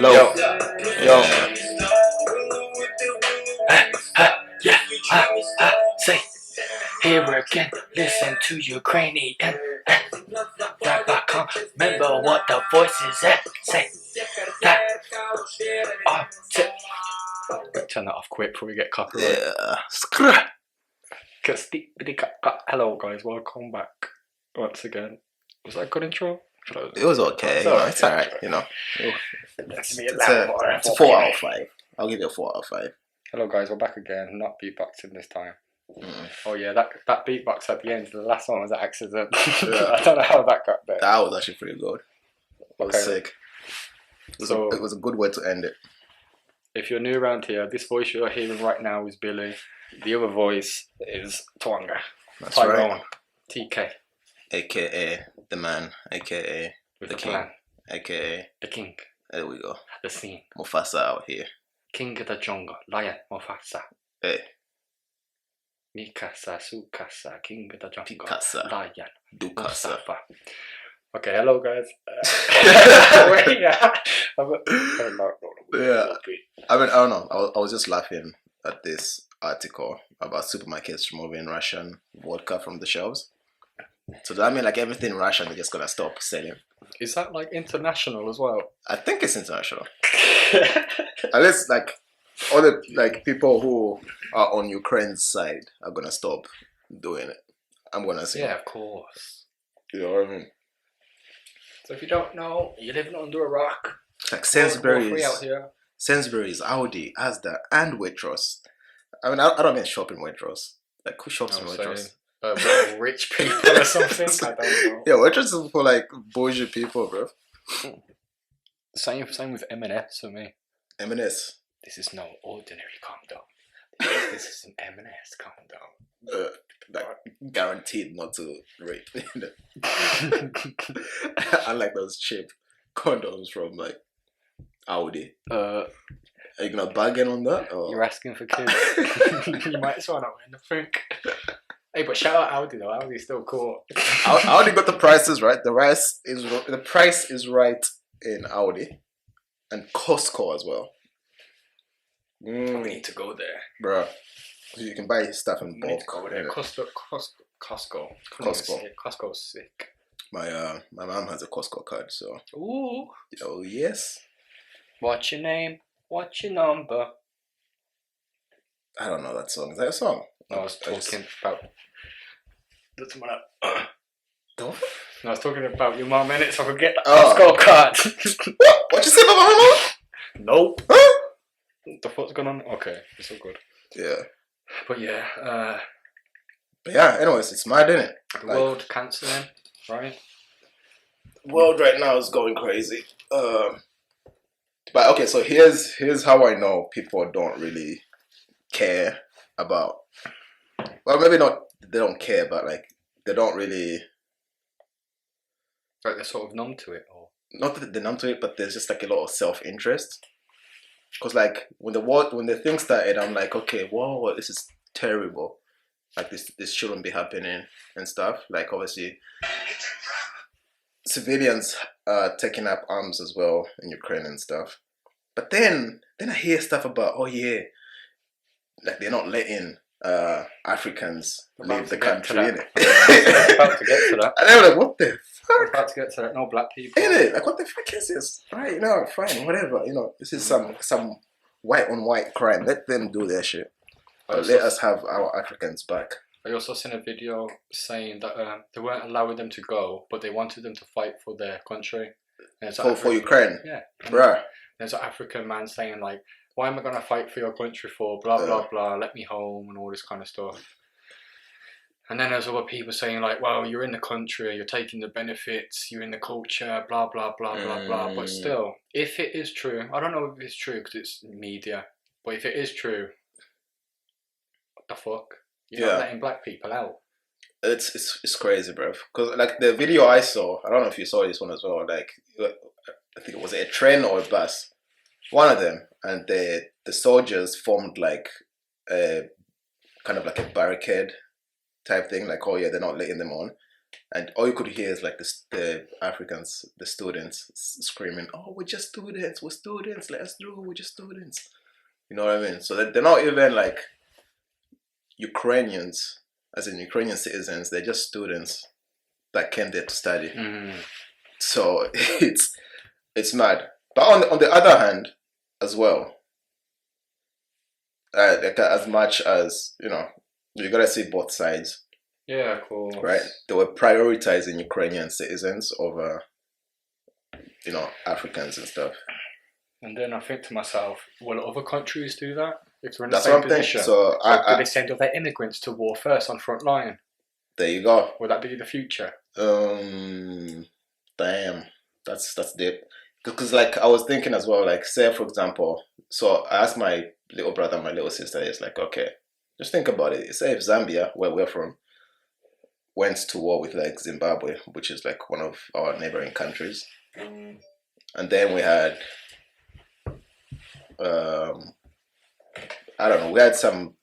Hello. Yo. Yeah. Say. Here again. Listen to Ukrainian. Rap.com. Remember what the voice is at. Say. That. Turn that off quick before we get copyright. Yeah. Hello guys, welcome back once again. Was that a good intro? It was okay. It's alright. It's a 4 out of 5. I'll give you a 4 out of 5. Hello guys, we're back again. Not beatboxing this time. Oh yeah, that beatbox at the end of the last one was an accident. Yeah. I don't know how that got there. That was actually pretty good. It was sick. It was a good way to end it. If you're new around here, this voice you're hearing right now is Billy. The other voice is Tawonga. That's Tyrone. right. TK. AKA the man. AKA With the the king. plan. AKA The king. there we go. The scene. Mufasa out here. King of the jungle. Lion. Mufasa. Hey. Mikasa. Sukasa. King of the jungle. Pikasa. Lion. Dukasa. Mustafa. Okay, hello guys. Yeah. I don't know. I was just laughing at this article about supermarkets removing Russian vodka from the shelves. So does that mean like everything Russian they're just gonna stop selling? Is that like international as well? I think it's international. Unless like all the like people who are on Ukraine's side are gonna stop doing it. I'm gonna say. Yeah, of course. You know what I mean? So if you don't know, you're living under a rock. Like We're free out here. Sainsbury's, Audi, Asda, and Waitrose. I mean, I don't mean shopping Waitrose. Like who shops in Waitrose? Rich people or something. I don't know. Yeah, Waitrose is for like bougie people, bro. Same with M&S for me. M&S. This is no ordinary condom. This is an M&S condom. Like guaranteed not to rape. Unlike those cheap condoms from like Audi. Are you gonna bargain on that? Or? You're asking for kids. You might as well not win the think. Hey, but shout out Audi though. Audi's still cool. Audi got the prices right. The price is right in Audi and Costco as well. We need to go there, bro. You can buy stuff in bulk. Go there. Costco's sick. My mom has a Costco card, so. Ooh. Oh yes. What's your name? What's your number? I don't know that song. Is that a song? No, I was talking about. That's my. No, I was talking about your mom in it, so I could get the Costco card. What you say about my mom? Nope. Huh? The fuck's going on? Okay, it's all good. Yeah. But yeah. But yeah. Anyways, it's mad, isn't it? The world cancelling, right? The world right now is going crazy. But okay, so here's how I know people don't really care about. Well, maybe not. They don't care, but like they don't really. Like they're sort of numb to it, or not that they're numb to it, but there's just like a lot of self-interest. Because like when the thing started, I'm like, okay, whoa, this is terrible. Like this shouldn't be happening and stuff. Like obviously, civilians are taking up arms as well in Ukraine and stuff. But then I hear stuff about like they're not letting Africans leave the country, innit? About to get to that. And they were like, what the fuck? We're about to get to that. No black people. Innit? Like, what the fuck is this? Right, fine, whatever. This is some white on white crime. Let them do their shit. Let us have our Africans back. I also seen a video saying that they weren't allowing them to go, but they wanted them to fight for their country. For Ukraine? Yeah. Bruh. There's an African man saying like, why am I going to fight for your country for? Blah, blah, blah. Let me home and all this kind of stuff. And then there's other people saying like, well, you're in the country, you're taking the benefits, you're in the culture, blah, blah, blah, blah, blah. But still, if it is true, I don't know if it's true because it's media, but if it is true, what the fuck? You're not letting black people out. It's crazy, bro. Because like the video I saw, I don't know if you saw this one as well. Like, I think it was a train or a bus, one of them, and the soldiers formed like a kind of like a barricade type thing. Like, oh yeah, they're not letting them on. and all you could hear is like the Africans, the students screaming, "Oh, we're just students. We're students. Let us through. We're just students." You know what I mean? So they're not even like Ukrainians, as in Ukrainian citizens. They're just students that came there to study. So it's mad. But on the other hand, as well, like, as much as you gotta see both sides. Yeah, of course. Right? They were prioritizing Ukrainian citizens over, Africans and stuff. And then I think to myself, will other countries do that? If they're in the That's same what I'm thinking. position? So do they send all their immigrants to war first on front line? There you go. Will that be the future? Damn, that's deep. Because like I was thinking as well, like say for example, so I asked my little brother, my little sister, it's like, okay, just think about it. Say if Zambia, where we're from, went to war with like Zimbabwe, which is like one of our neighboring countries, and then we had, I don't know, we had some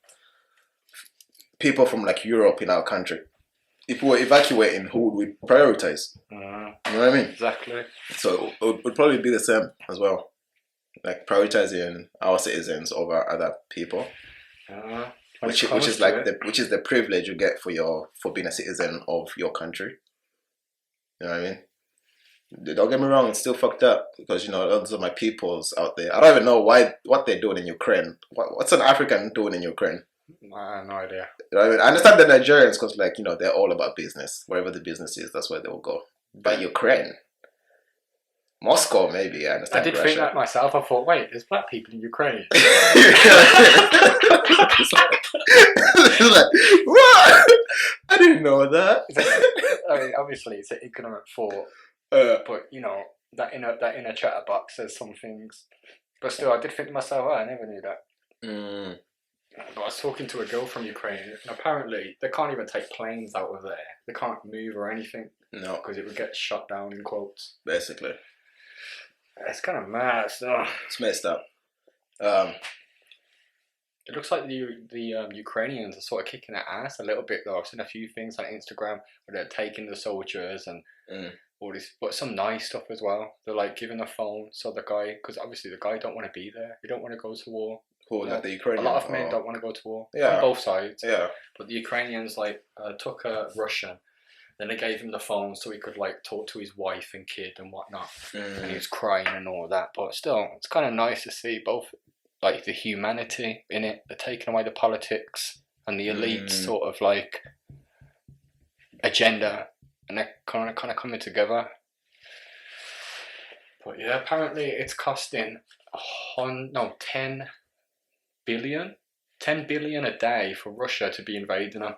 people from like Europe in our country. If we were evacuating, who would we prioritize? You know what I mean? Exactly. So it would probably be the same as well, like prioritizing our citizens over other people, which is like which is the privilege you get for being a citizen of your country. You know what I mean? Don't get me wrong, it's still fucked up because those are my peoples out there. I don't even know what they're doing in Ukraine. What's an African doing in Ukraine? I have no idea. You know what I mean? I understand the Nigerians because they're all about business. Wherever the business is, that's where they will go. But Ukraine, Moscow, maybe. I understand. I did Russia. think that myself. I thought, wait, there's black people in Ukraine. It's like, what? I didn't know that. I mean, obviously, it's an ignorant thought, but that inner chatterbox says some things. But still, I did think to myself, I never knew that. But I was talking to a girl from Ukraine, and apparently they can't even take planes out of there. They can't move or anything. No, because it would get shut down in quotes. Basically, it's kind of mad. So. It's messed up. It looks like the Ukrainians are sort of kicking their ass a little bit though. I've seen a few things on Instagram where they're taking the soldiers and all this, but some nice stuff as well. They're like giving a phone so the guy, because obviously the guy don't want to be there. He don't want to go to war. Who, like the Ukrainians? A lot of men don't want to go to war. Yeah. On both sides. Yeah. But the Ukrainians took a Russian. Then they gave him the phone so he could talk to his wife and kid and whatnot. And he was crying and all that. But still, it's kind of nice to see both the humanity in it. They're taking away the politics and the elite sort of agenda, and they're kind of coming together. But yeah, apparently it's costing 10 billion a day for Russia to be invading them.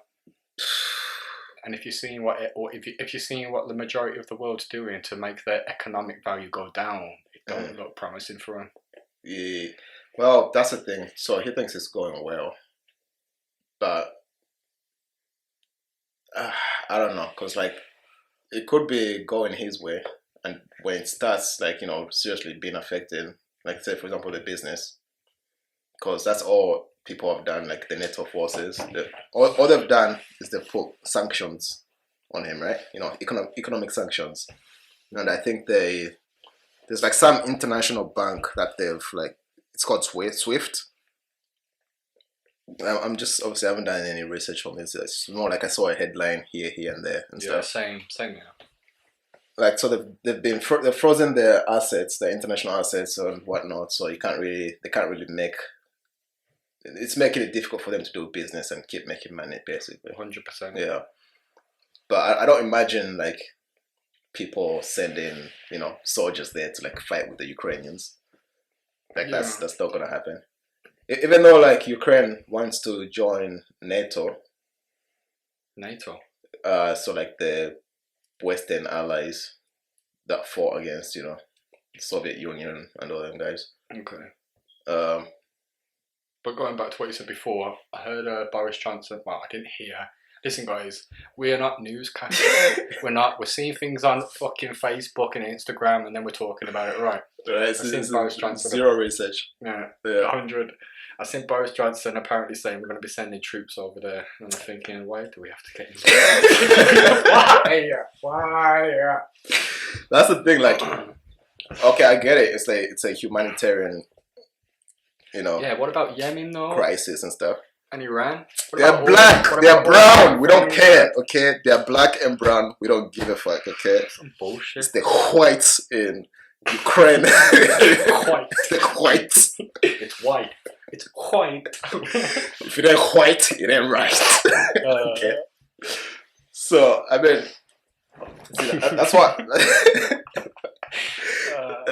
And if you're seeing what the majority of the world's doing to make their economic value go down, it don't look promising for them. Yeah. Well, that's the thing. So he thinks it's going well, but I don't know, because it could be going his way, and when it starts seriously being affected, say for example the business, because that's all people have done, the NATO forces. All they've done is they've put sanctions on him, right? Economic sanctions. And I think there's some international bank that they've it's called Swift. I'm just obviously I haven't done any research on this. It's more like I saw a headline here and there and stuff. Same yeah. So they've frozen their assets, their international assets and whatnot. So they can't really make. It's making it difficult for them to do business and keep making money, basically. 100%. Yeah, but I don't imagine people sending soldiers there to fight with the Ukrainians. That's not gonna happen. Even though Ukraine wants to join NATO. So the Western allies that fought against the Soviet Union and all them guys. Okay. But going back to what you said before, I heard Boris Johnson. Well, I didn't hear. Listen, guys, we are not newscasters. We're seeing things on fucking Facebook and Instagram, and then we're talking about it, right? Right, so this is zero research. Yeah, Yeah. 100. I seen Boris Johnson apparently saying we're going to be sending troops over there, and I'm thinking, why do we have to get involved? Why? That's the thing. Like, okay, I get it. It's a humanitarian, Yeah. What about Yemen though? crisis and stuff. And Iran? They're black. They're brown. We don't care. Okay, they're black and brown. We don't give a fuck. Okay. Some bullshit. It's the whites in Ukraine. White. The whites. It's white. It's white. If it ain't white, it ain't right. Okay. So I mean, see, that's what.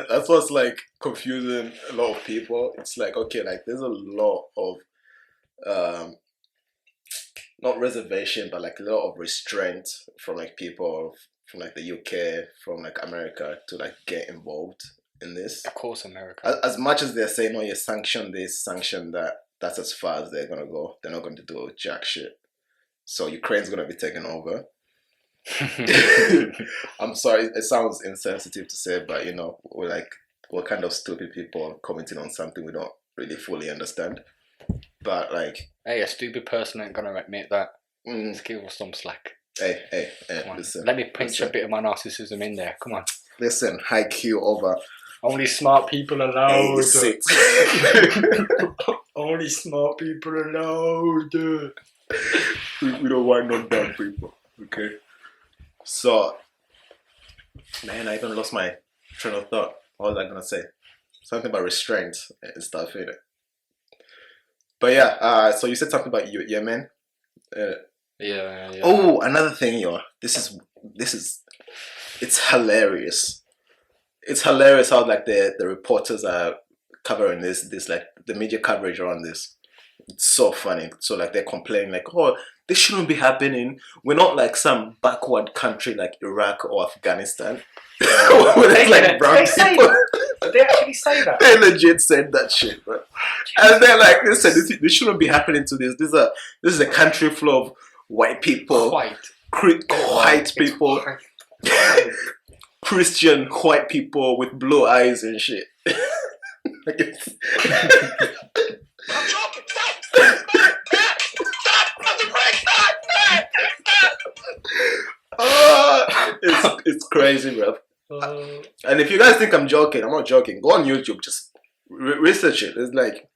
That's what's like confusing a lot of people. It's like, okay, like there's a lot of not reservation, but like a lot of restraint from like people from like the UK, from like America to like get involved in this. Of course, America. As much as they're saying, oh, you sanction this, sanction that, that's as far as they're gonna go. They're not going to do jack shit. So Ukraine's gonna be taken over. I'm sorry, it sounds insensitive to say, but you know, we're kind of stupid people commenting on something we don't really fully understand. But like, hey, a stupid person ain't gonna admit that. Let's give us some slack. Hey, listen. Let me pinch a bit of my narcissism in there. Come on. Listen, high Q over. Only smart people allowed. 86. Only smart people allowed. We don't want no dumb people. Okay. So, man, I even lost my train of thought. What was I gonna say? Something about restraint and stuff, innit? But yeah, so you said something about Yemen. Yeah. Oh, another thing, yo. This is, it's hilarious. It's hilarious how like the reporters are covering this like the media coverage around this. It's so funny. So like they're complaining like, oh, this shouldn't be happening. We're not like some backward country like Iraq or Afghanistan. Where like brown people. Did they actually say that? They legit said that shit, bro. And they're like, listen, this shouldn't be happening to this. This is a country full of white people, white people, Christian white people with blue eyes and shit. Like I'm joking. Stop. It's crazy, bro. And if you guys think I'm joking, I'm not joking. Go on YouTube, just research it. It's like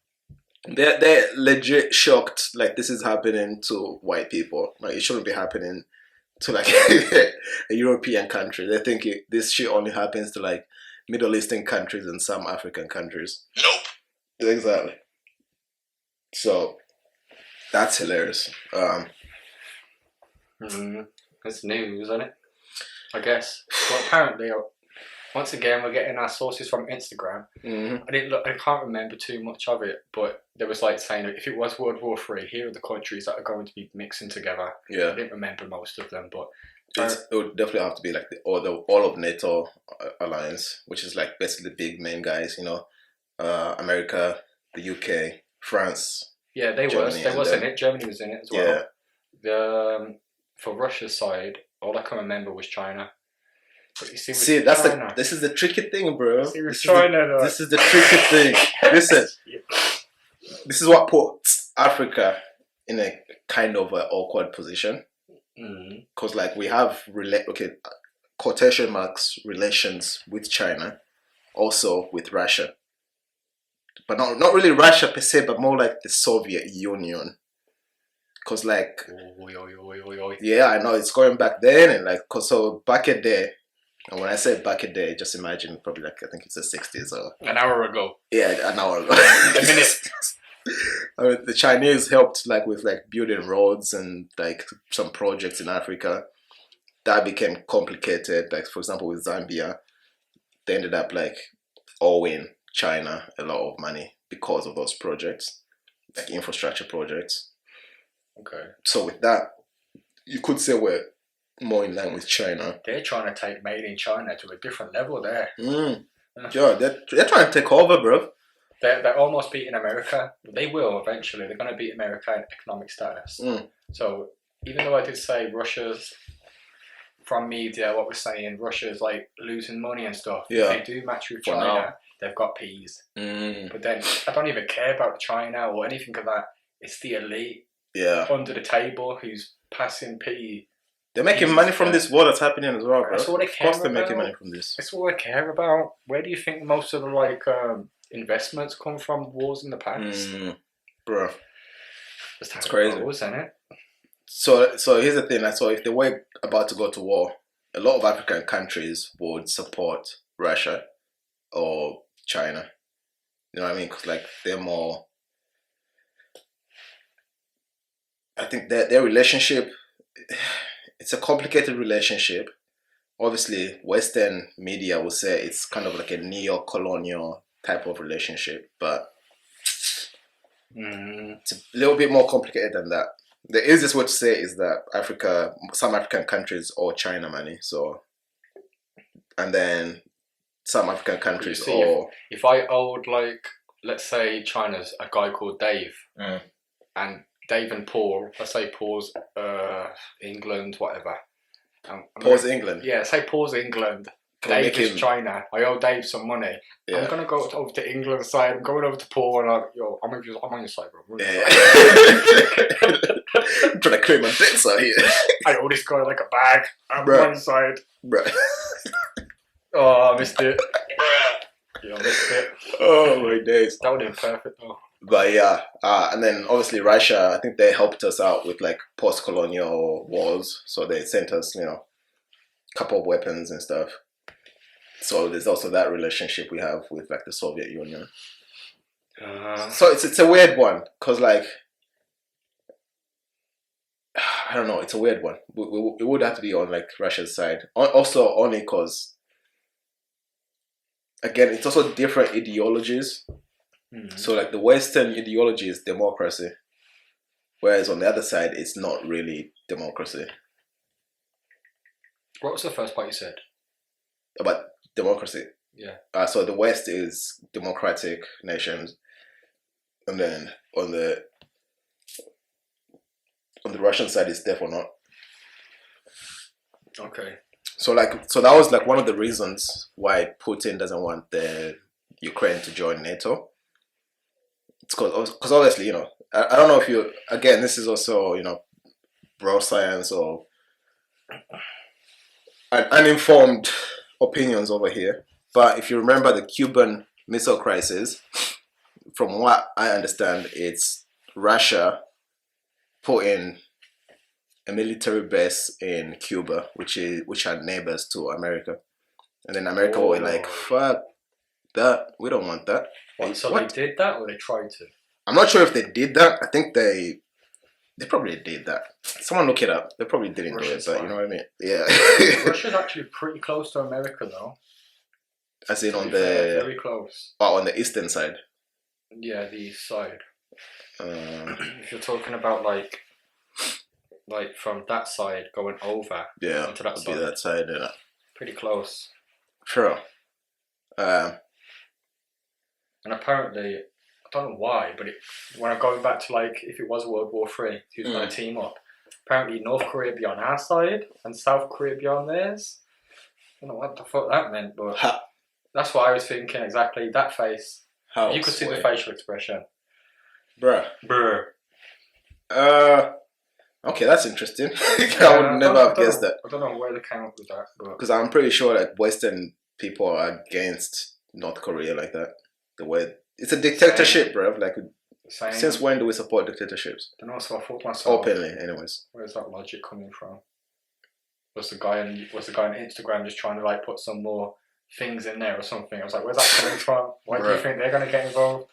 they're legit shocked. Like this is happening to white people. Like it shouldn't be happening to like a European country. They think this shit only happens to like Middle Eastern countries and some African countries. Nope. Exactly. So that's hilarious. It's news, isn't it? I guess. But apparently, once again, we're getting our sources from Instagram. Mm-hmm. I can't remember too much of it, but there was like saying if it was World War III, here are the countries that are going to be mixing together. Yeah. I didn't remember most of them, but it would definitely have to be like all of NATO alliance, which is like basically the big main guys, you know, America, the UK, France. Yeah, they was in it. Germany was in it as well. Yeah. For Russia's side, all I can remember was China. But you see, this is the tricky thing, bro. This is the tricky thing. Listen, this is what puts Africa in a kind of an awkward position. Because like we have quotation marks relations with China, also with Russia, but not really Russia per se, but more like the Soviet Union. Cause like, yeah, I know it's going back then, and like, cause so back a day, and when I say back a day, just imagine probably like I think it's the 60s or an hour ago. Yeah, an hour ago. A minute. I mean, the Chinese helped like with like building roads and like some projects in Africa. That became complicated. Like for example, with Zambia, they ended up like owing China a lot of money because of those projects, like infrastructure projects. Okay. So with that, you could say we're more in line with China. They're trying to take made in China to a different level there. Yeah, they're trying to take over, bro. They're almost beating America. They will eventually. They're going to beat America in economic status. So even though I did say Russia's from media, what we're saying, Russia's like losing money and stuff. Yeah. If they do match with For China, now. they've got peas. Mm, But then I don't even care about China or anything of that. It's the elite yeah. under the table who's passing pea. They're making Peas, money from yeah. this war that's happening as well, bro. That's all they Of care course they're making about. money from this. That's all I care about. Where do you think most of the like investments come from? Wars in the past. Bro. That's It's crazy. Goes, isn't it? So here's the thing. So if they were about to go to war, a lot of African countries would support Russia or China. You know what I mean? Because like they're more. I think their relationship. It's a complicated relationship. Obviously, Western media will say it's kind of like a neo-colonial type of relationship, but it's a little bit more complicated than that. The easiest way to say it is that some African countries owe China money, and then some African countries You see, owe. If I owed like, let's say China's a guy called Dave, and Dave and Paul, let's say Paul's England, whatever. Paul's England. Yeah, say Paul's England. Can we Dave make is him- China. I owe Dave some money. Yeah. I'm gonna go over to England's side. I'm going over to Paul and I'm on your side, bro. I'm on your Yeah. side. I'm trying to clear my dicks out here, I owe this guy like a bag. I'm Bruh. on your side. bro. Oh, I missed it. Yeah, I missed it. Oh my days. That would have been perfect though. But yeah, and then obviously Russia, I think they helped us out with like post-colonial wars. So they sent us, a couple of weapons and stuff. So there's also that relationship we have with like the Soviet Union. So it's a weird one because like, I don't know, it's a weird one. It would have to be on like Russia's side. Also only because, again, it's also different ideologies. So like the Western ideology is democracy, whereas on the other side it's not really democracy. What was the first part you said? About democracy. Yeah. So the West is democratic nations, and then on the Russian side it's definitely not. Okay. So that was like one of the reasons why Putin doesn't want the Ukraine to join NATO. It's because obviously, I don't know if you, again, this is also, bro science or uninformed opinions over here. But if you remember the Cuban Missile Crisis, from what I understand, it's Russia put in a military base in Cuba, which are neighbors to America. And then America were like, fuck that, we don't want that. So they did that or they tried to? I'm not sure if they did that. I think they probably did that. Someone look it up. They probably didn't do it, but you know what I mean? Yeah. Russia's actually pretty close to America though. As in Very close. on the eastern side. Yeah, the east side. If you're talking about like from that side going over onto that side. Be that side, yeah. Pretty close. Sure. And apparently, I don't know why, but when I'm going back to like if it was World War III, who's going to team up? Apparently, North Korea be on our side and South Korea be on theirs. I don't know what the fuck that meant, but that's what I was thinking exactly. That face. You could see the facial expression. Bruh. Okay, that's interesting. I would never have guessed that. I don't know where they came up with that. Because I'm pretty sure that Western people are against North Korea like that. The way it's a dictatorship, bro. Like, since when do we support dictatorships? I don't know, so I thought to myself. Openly, anyways. Where's that logic coming from? Was the guy on Instagram just trying to like put some more things in there or something? I was like, where's that coming from? Why do you think they're gonna get involved?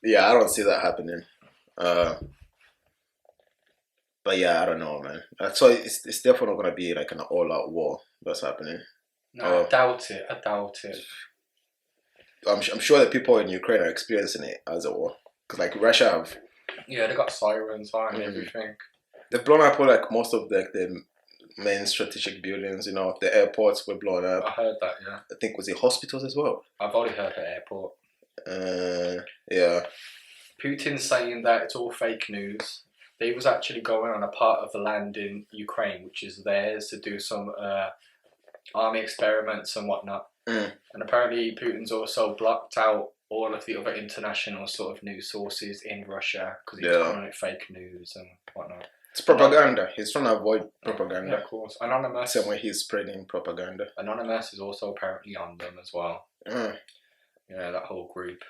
Yeah, I don't see that happening. But yeah, I don't know, man. So it's definitely gonna be like an all-out war that's happening. No, I doubt it. I'm sure that people in Ukraine are experiencing it as a war. Because like Russia have... Yeah, they got sirens and everything. They've blown up like most of the main strategic buildings, the airports were blown up. I heard that, yeah. I think was it hospitals as well? I've already heard the airport. Yeah. Putin's saying that it's all fake news. They was actually going on a part of the land in Ukraine, which is theirs, to do some army experiments and whatnot. Mm. And apparently Putin's also blocked out all of the other international sort of news sources in Russia because he's calling it fake news and whatnot. It's propaganda. He's trying to avoid propaganda. Yeah, of course. Anonymous. Same way he's spreading propaganda. Anonymous is also apparently on them as well. Mm. Yeah, that whole group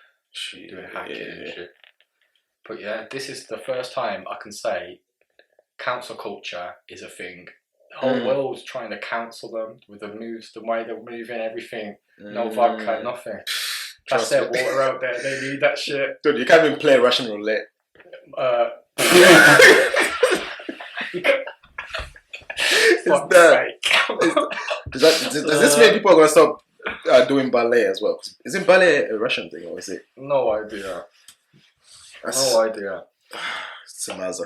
doing hacking Yeah. and shit. But yeah, this is the first time I can say cancel culture is a thing. The whole world's trying to cancel them with the moves, the way they're moving, everything. No vodka, nothing. That's their water out there. They need that shit. Dude, you can't even play Russian roulette. Does this mean people are gonna stop doing ballet as well? Isn't ballet a Russian thing, or is it? No idea. No idea. It's a mazza.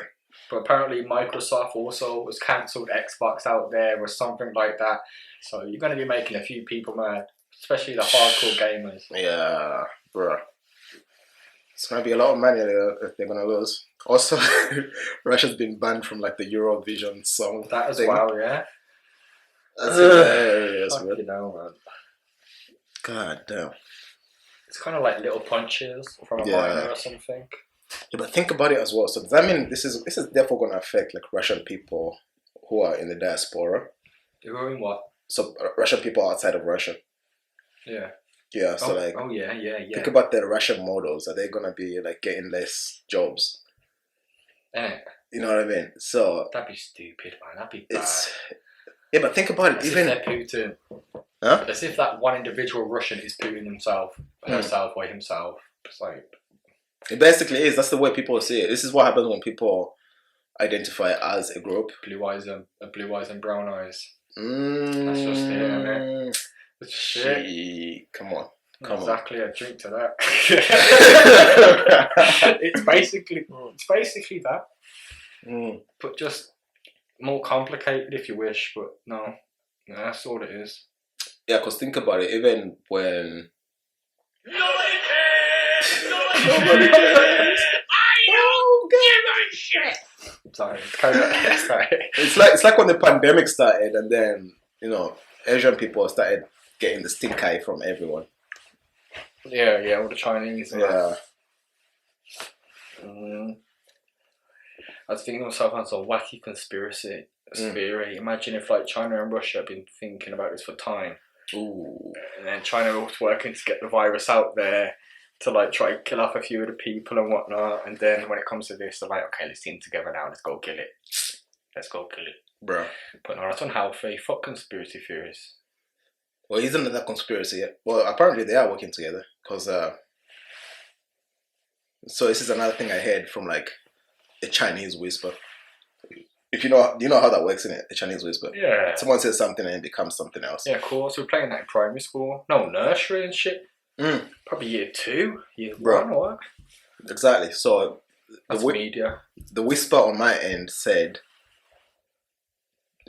But apparently Microsoft also was cancelled Xbox out there or something like that. So you're going to be making a few people mad, especially the hardcore gamers. Yeah, bro. It's gonna be a lot of money they're gonna lose. Also, Russia's been banned from like the Eurovision song. That as well, yeah. That's hilarious, man. You know, man. God damn. It's kind of like little punches from a minor or something. Yeah, but think about it as well. So does that mean this is therefore gonna affect like Russian people who are in the diaspora? You're in what? So Russian people outside of Russia. Yeah. Yeah. So yeah. Think about the Russian models. Are they gonna be like getting less jobs? You know what I mean? So that'd be stupid, man. That'd be bad. Yeah, but think about it. As even if they're Putin. Huh? As if that one individual Russian is Putin himself, herself, or himself. It's like. It basically is. That's the way people see it. This is what happens when people identify as a group. Blue eyes and brown eyes. That's just it, isn't it? It's shit. Come on. Exactly, I drink to that. It's basically that. But just more complicated if you wish, but no, that's all it is. Yeah, because think about it, even when Nobody cares! Nobody cares. I don't give a shit! Sorry. Sorry. It's like when the pandemic started and then, Asian people started getting the stink eye from everyone. Yeah, all the Chinese. Yeah. I was thinking of myself as a wacky conspiracy theory. Imagine if like China and Russia have been thinking about this for time. Ooh. And then China was working to get the virus out there to like try and kill off a few of the people and whatnot. And then when it comes to this, they're like, okay, let's team together now. Let's go kill it. Bro. But no, that's unhealthy. Fuck conspiracy theories. Well, isn't it that conspiracy? Well, apparently they are working together. Because, so this is another thing I heard from like a Chinese whisper. If you know how that works, innit? The Chinese whisper. Yeah. Someone says something and it becomes something else. Yeah, of course. We were playing that in primary school. No, nursery and shit. Probably year 2, year 1 or what? Exactly. So that's media. The whisper on my end said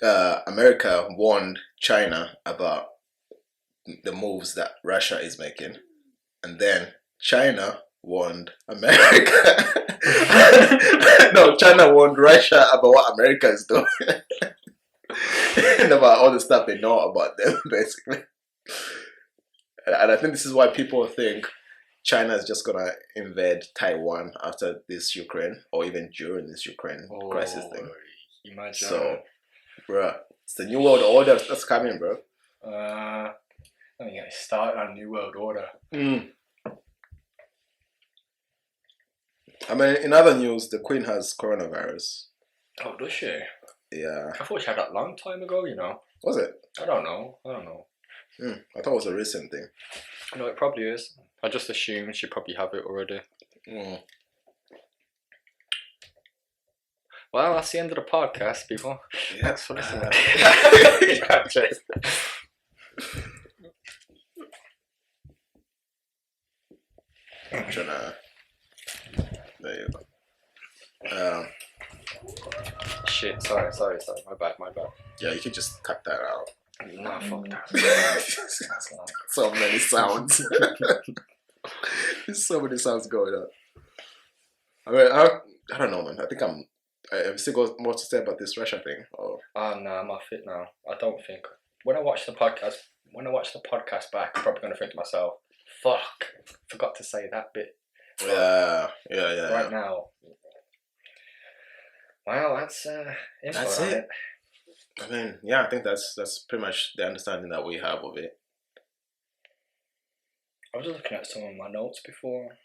America warned China about the moves that Russia is making, and then China warned America. No, China warned Russia about what America is doing and about all the stuff they know about them, basically. And I think this is why people think China is just gonna invade Taiwan after this Ukraine, or even during this Ukraine crisis thing. Imagine. So, bro, it's the new world order that's coming, bro. Let me get started on New World Order. I mean, in other news, the Queen has coronavirus. Oh, does she? Yeah. I thought she had that long time ago, Was it? I don't know. I thought it was a recent thing. No, it probably is. I just assumed she probably have it already. Well, that's the end of the podcast, people. Yeah. Thanks for listening. I'm trying to... There you go. Shit, sorry. My bad. Yeah, you can just cut that out. Nah, fuck that. So many sounds. There's so many sounds going on. I mean, I don't know, man. I think I'm Have you still got more to say about this Russia thing? Or Oh no, I'm off it now. I don't think. When I watch the podcast back, I'm probably going to think to myself, "Fuck, forgot to say that bit." yeah. Right now, well, that's info That's on it. it. I mean, yeah, I think that's pretty much the understanding that we have of it. I was just looking at some of my notes before.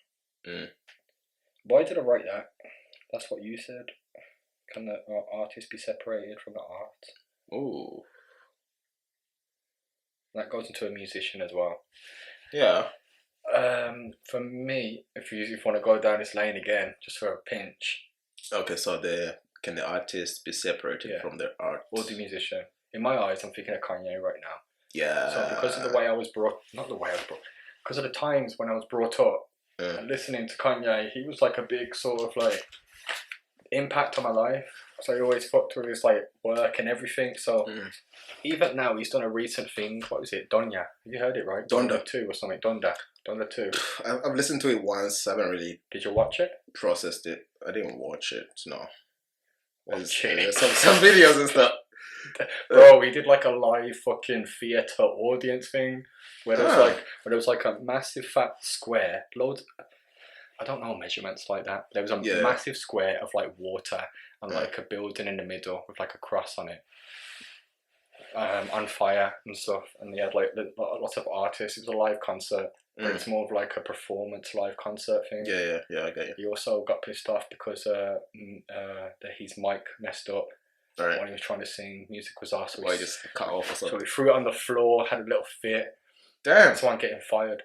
Mm. Why did I write that? That's what you said. Can the artist be separated from the art? Ooh. That goes into a musician as well. Yeah. For me, if you want to go down this lane again, just for a pinch, Okay, so can the artist be separated from their art? or the musician. In my eyes, I'm thinking of Kanye right now. Yeah. So because of the way I was brought, because of the times when I was brought up Yeah. and listening to Kanye, he was like a big sort of like impact on my life. So he always fucked with his like work and everything. So even now, he's done a recent thing. What was it? Donya. Have you heard it right? Donda 2 or something. Donda 2. I've listened to it once. I haven't really Did you watch it? processed it. I didn't watch it. No. Watch it. There's some videos and stuff. Bro, he did like a live fucking theatre audience thing where there was like a massive fat square, loads. I don't know measurements like that. There was a massive square of like water and like a building in the middle with like a cross on it, on fire and stuff. And he had like lots of artists. It was a live concert, but it's more of like a performance live concert thing. Yeah, I get you. He also got pissed off because his mic messed up. Right. When he was trying to sing, music was off, so he just cut off or something. So he threw it on the floor, had a little fit. Damn. Someone getting fired.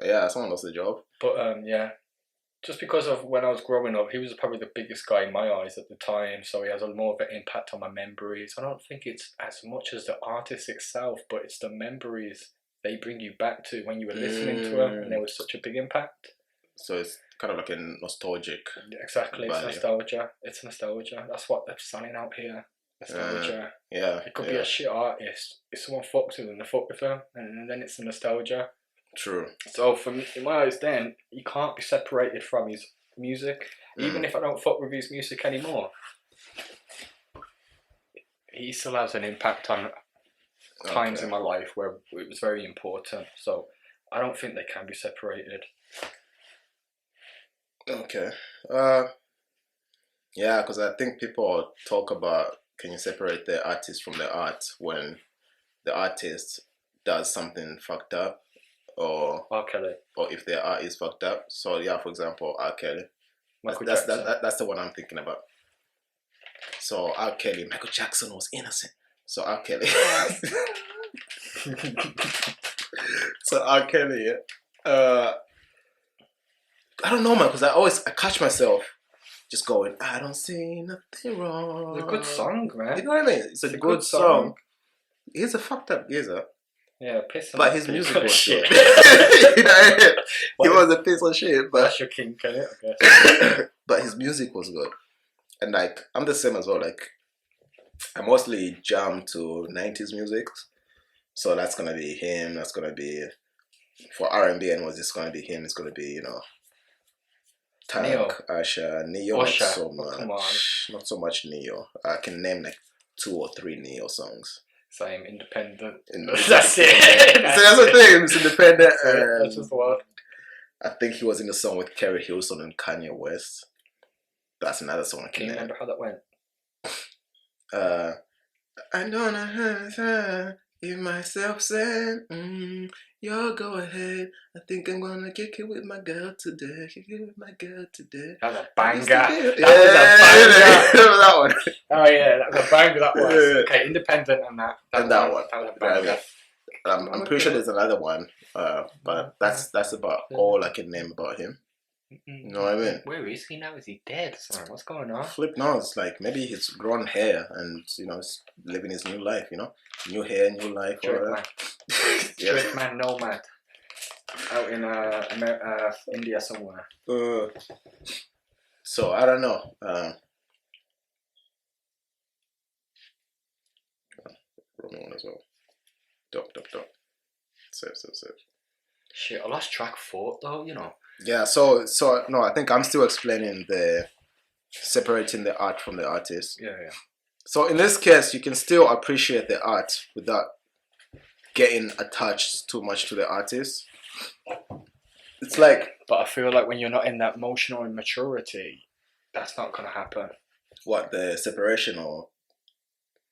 Yeah, someone lost their job. But yeah, just because of when I was growing up, he was probably the biggest guy in my eyes at the time, so he has a more of an impact on my memories. I don't think it's as much as the artist itself, but it's the memories they bring you back to when you were listening to him, and there was such a big impact. So it's kind of like a nostalgic. Exactly, value. it's nostalgia. It's nostalgia. That's what they're selling out here. Nostalgia. Yeah. It could be a shit artist. If someone fucks with them, they fuck with them, and then it's the nostalgia. True. So for me, in my eyes, then he can't be separated from his music. Even if I don't fuck with his music anymore, he still has an impact on times in my life where it was very important. So I don't think they can be separated. Okay. Yeah, because I think people talk about can you separate the artist from the art when the artist does something fucked up, or R. Kelly, or if their art is fucked up. So yeah, for example, R. Kelly. Michael That's Jackson. the one I'm thinking about. So R. Kelly, Michael Jackson was innocent. So R. Kelly. So R. Kelly. I don't know, man, because I catch myself just going, I don't see nothing wrong. It's a good song, man. You know what I mean? It's a good song. He's a fucked up geezer. Yeah, piss. But his music was shit. You know, he was a piece of shit. But that's your kink, innit? I guess. But his music was good. And like, I'm the same as well. Like, I mostly jam to 90s music. So that's going to be him. That's going to be, for R&B, and was just going to be him. It's going to be, you know, Tank, Usher, Neo, not so much. Not so much Neo. I can name like 2 or 3 Neo songs. Same, independent. That's it. That's the thing. It's independent. That's just the word. I think he was in the song with Kerry Hilson and Kanye West. That's another song. Can you remember how that went? I don't know if myself said, y'all go ahead. I think I'm gonna kick it with my girl today. Kick it with my girl today. That was a banger. That was a banger. That one. Oh yeah, that was a banger. That was. Okay, independent and that. That one. That was a banger. I'm pretty sure there's another one, but that's about all I can name about him. You know what I mean? Where is he now? Is he dead? Sorry, what's going on? Flip knows, like maybe he's grown hair and you know he's living his new life. You know, new hair, new life. Straight man, nomad, out in India somewhere. So I don't know. Wrong one as well. Dop. Save. Shit, I lost track 4 though. You know. Yeah. So no, I think I'm still explaining the separating the art from the artist. Yeah, yeah. So in this case, you can still appreciate the art without getting attached too much to the artist. It's like, But I feel like when you're not in that emotional immaturity, that's not going to happen. what, the separation or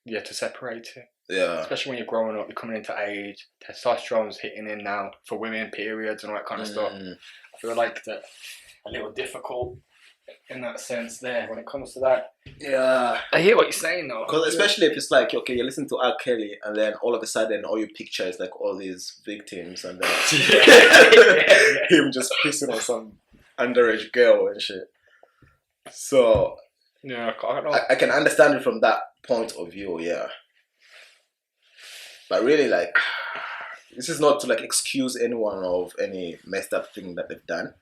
Yeah, to separate it. yeah. Especially when you're growing up, you're coming into age, testosterone's hitting in now for women, periods and all that kind of stuff. I feel like that a little difficult in that sense there when it comes to that. Yeah. I hear what you're saying though. Because especially if it's like, okay, you listen to R. Kelly and then all of a sudden all you picture is like all these victims and then him just pissing on some underage girl and shit. So Yeah, I don't know. I can understand it from that point of view, yeah. But really, like, this is not to like excuse anyone of any messed up thing that they've done.